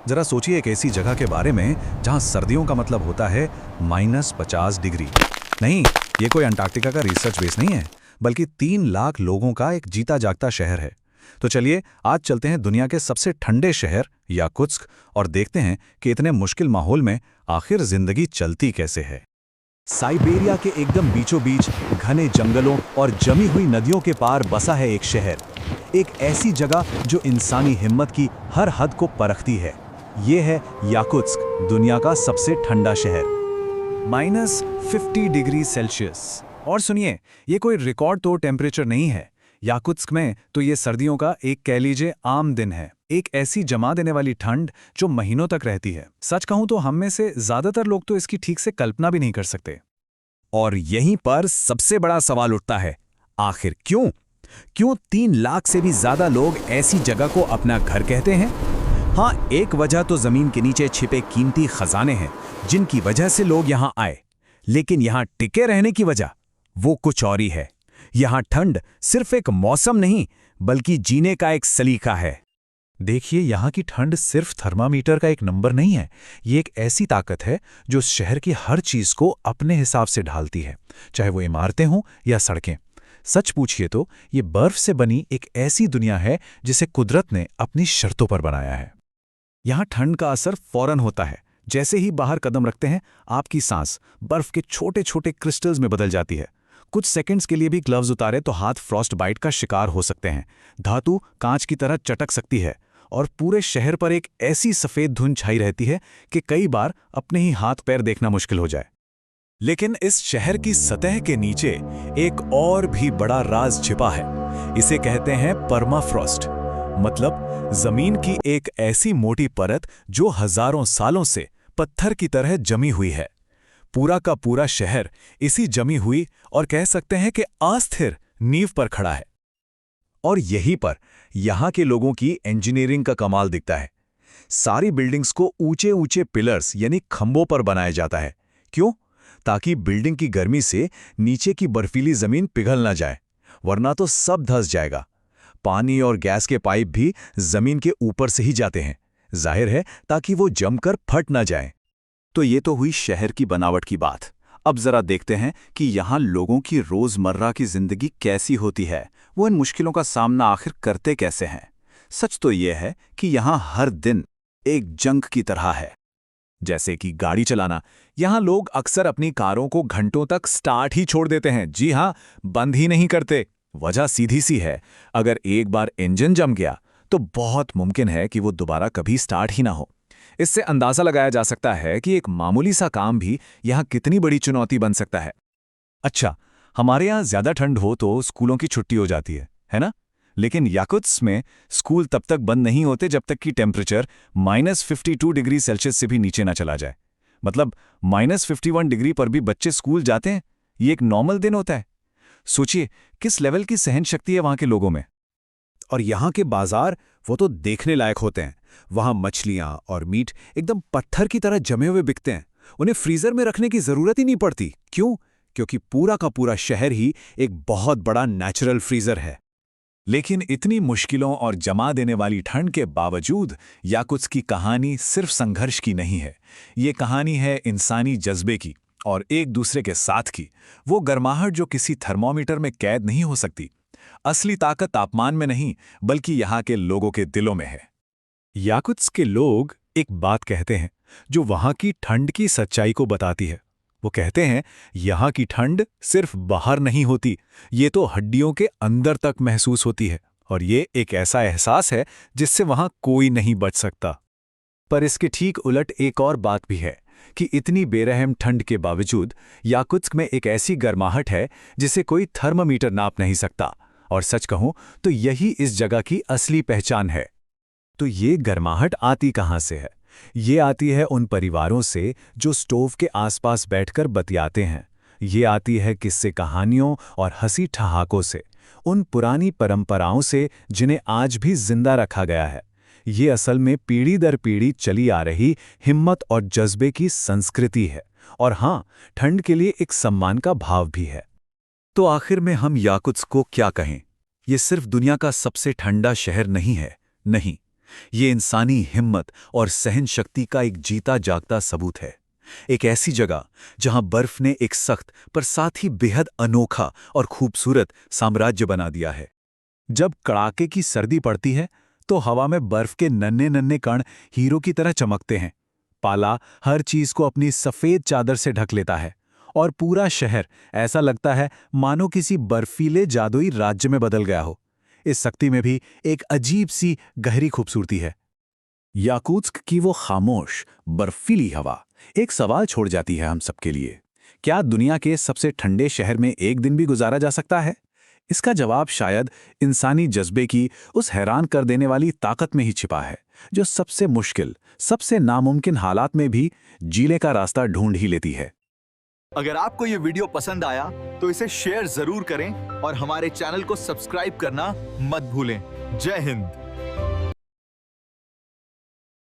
जरा सोचिए एक ऐसी जगह के बारे में जहां सर्दियों का मतलब होता है -50 डिग्री। नहीं, ये कोई अंटार्कटिका का रिसर्च बेस नहीं है, बल्कि 3 लाख लोगों का एक जीता जागता शहर है। तो चलिए आज चलते हैं दुनिया के सबसे ठंडे शहर याकुत्स्क और देखते हैं कि इतने मुश्किल माहौल में आखिर जिंदगी चलती कैसे है। साइबेरिया के एकदम बीचों बीच घने जंगलों और जमी हुई नदियों के पार बसा है एक शहर, एक ऐसी जगह जो इंसानी हिम्मत की हर हद को परखती है। ये है याकुत्स्क, दुनिया का सबसे ठंडा शहर। -50 डिग्री सेल्सियस। और सुनिए, ये कोई रिकॉर्ड तोड़ टेम्परेचर नहीं है। याकुत्स्क में तो ये सर्दियों का एक कह लीजिए आम दिन है, एक ऐसी जमा देने वाली ठंड जो महीनों तक रहती है। सच कहूं तो हम में से ज्यादातर लोग तो इसकी ठीक से कल्पना भी नहीं कर सकते। और यहीं पर सबसे बड़ा सवाल उठता है, आखिर क्यों 3 लाख से भी ज्यादा लोग ऐसी जगह को अपना घर कहते हैं? हाँ, एक वजह तो जमीन के नीचे छिपे कीमती खजाने हैं जिनकी वजह से लोग यहां आए। लेकिन यहां टिके रहने की वजह वो कुछ और ही है। यहां ठंड सिर्फ एक मौसम नहीं, बल्कि जीने का एक सलीका है। देखिए, यहाँ की ठंड सिर्फ थर्मामीटर का एक नंबर नहीं है। ये एक ऐसी ताकत है जो शहर की हर चीज को अपने हिसाब से ढालती है, चाहे वो इमारतें हों या सड़कें। सच पूछिए तो ये बर्फ से बनी एक ऐसी दुनिया है जिसे कुदरत ने अपनी शर्तों पर बनाया है। यहाँ ठंड का असर फौरन होता है। जैसे ही बाहर कदम रखते हैं, आपकी सांस बर्फ के छोटे छोटे क्रिस्टल्स में बदल जाती है। कुछ सेकंड्स के लिए भी ग्लव्स उतारे तो हाथ फ्रॉस्ट बाइट का शिकार हो सकते हैं। धातु कांच की तरह चटक सकती है और पूरे शहर पर एक ऐसी सफेद धुंध छाई रहती है कि कई बार अपने ही हाथ पैर देखना मुश्किल हो जाए। लेकिन इस शहर की सतह के नीचे एक और भी बड़ा राज छिपा है। इसे कहते हैं परमाफ्रॉस्ट, मतलब जमीन की एक ऐसी मोटी परत जो हजारों सालों से पत्थर की तरह जमी हुई है। पूरा का पूरा शहर इसी जमी हुई और कह सकते हैं कि अस्थिर नींव पर खड़ा है। और यहीं पर यहां के लोगों की इंजीनियरिंग का कमाल दिखता है। सारी बिल्डिंग्स को ऊंचे ऊंचे पिलर्स यानी खंभों पर बनाया जाता है। क्यों? ताकि बिल्डिंग की गर्मी से नीचे की बर्फीली जमीन पिघल ना जाए, वरना तो सब धंस जाएगा। पानी और गैस के पाइप भी जमीन के ऊपर से ही जाते हैं, जाहिर है ताकि वो जमकर फट ना जाए। तो ये तो हुई शहर की बनावट की बात। अब जरा देखते हैं कि यहाँ लोगों की रोजमर्रा की जिंदगी कैसी होती है, वो इन मुश्किलों का सामना आखिर करते कैसे हैं। सच तो ये है कि यहाँ हर दिन एक जंग की तरह है। जैसे कि गाड़ी चलाना, यहाँ लोग अक्सर अपनी कारों को घंटों तक स्टार्ट ही छोड़ देते हैं। जी हाँ, बंद ही नहीं करते। वजह सीधी सी है, अगर एक बार इंजन जम गया तो बहुत मुमकिन है कि वो दोबारा कभी स्टार्ट ही ना हो। इससे अंदाजा लगाया जा सकता है कि एक मामूली सा काम भी यहाँ कितनी बड़ी चुनौती बन सकता है। अच्छा, हमारे यहाँ ज्यादा ठंड हो तो स्कूलों की छुट्टी हो जाती है ना? लेकिन याकुत्स्क में स्कूल तब तक बंद नहीं होते जब तक कि टेम्परेचर -52 डिग्री सेल्सियस से भी नीचे ना चला जाए। मतलब -51 डिग्री पर भी बच्चे स्कूल जाते हैं। ये एक नॉर्मल दिन होता है। सोचिए किस लेवल की सहन शक्ति है वहां के लोगों में। और यहाँ के बाजार, वो तो देखने लायक होते हैं। वहां मछलियां और मीट एकदम पत्थर की तरह जमे हुए बिकते हैं। उन्हें फ्रीजर में रखने की जरूरत ही नहीं पड़ती। क्यों? क्योंकि पूरा का पूरा शहर ही एक बहुत बड़ा नेचुरल फ्रीजर है। लेकिन इतनी मुश्किलों और जमा देने वाली ठंड के बावजूद याकुत्स्क की कहानी सिर्फ संघर्ष की नहीं है। ये कहानी है इंसानी जज्बे की और एक दूसरे के साथ की। वो गर्माहट जो किसी थर्मोमीटर में कैद नहीं हो सकती। असली ताकत तापमान में नहीं, बल्कि यहाँ के लोगों के दिलों में है। याकुत्स्क के लोग एक बात कहते हैं जो वहां की ठंड की सच्चाई को बताती है। वो कहते हैं, यहाँ की ठंड सिर्फ बाहर नहीं होती, ये तो हड्डियों के अंदर तक महसूस होती है। और ये एक ऐसा एहसास है जिससे वहां कोई नहीं बच सकता। पर इसके ठीक उलट एक और बात भी है कि इतनी बेरहम ठंड के बावजूद याकुत्स्क में एक ऐसी गर्माहट है जिसे कोई थर्मामीटर नाप नहीं सकता। और सच कहूं तो यही इस जगह की असली पहचान है। तो ये गर्माहट आती कहां से है? ये आती है उन परिवारों से जो स्टोव के आसपास बैठकर बतियाते हैं। ये आती है किस्से कहानियों और हंसी ठहाकों से, उन पुरानी परंपराओं से जिन्हें आज भी जिंदा रखा गया है। ये असल में पीढ़ी दर पीढ़ी चली आ रही हिम्मत और जज्बे की संस्कृति है। और हाँ, ठंड के लिए एक सम्मान का भाव भी है। तो आखिर में हम याकुत्स्क को क्या कहें? ये सिर्फ दुनिया का सबसे ठंडा शहर नहीं है, नहीं, ये इंसानी हिम्मत और सहन शक्ति का एक जीता जागता सबूत है। एक ऐसी जगह जहां बर्फ ने एक सख्त पर साथ ही बेहद अनोखा और खूबसूरत साम्राज्य बना दिया है। जब कड़ाके की सर्दी पड़ती है तो हवा में बर्फ के नन्हे नन्हे कण हीरो की तरह चमकते हैं। पाला हर चीज को अपनी सफेद चादर से ढक लेता है और पूरा शहर ऐसा लगता है मानो किसी बर्फीले जादुई राज्य में बदल गया हो। इस शक्ति में भी एक अजीब सी गहरी खूबसूरती है। याकूत्स्क की वो खामोश बर्फीली हवा एक सवाल छोड़ जाती है हम सबके लिए। क्या दुनिया के सबसे ठंडे शहर में एक दिन भी गुजारा जा सकता है? इसका जवाब शायद इंसानी जज्बे की उस हैरान कर देने वाली ताकत में ही छिपा है, जो सबसे मुश्किल, सबसे नामुमकिन हालात में भी जीने का रास्ता ढूंढ ही लेती है। अगर आपको ये वीडियो पसंद आया तो इसे शेयर जरूर करें और हमारे चैनल को सब्सक्राइब करना मत भूलें। जय हिंद।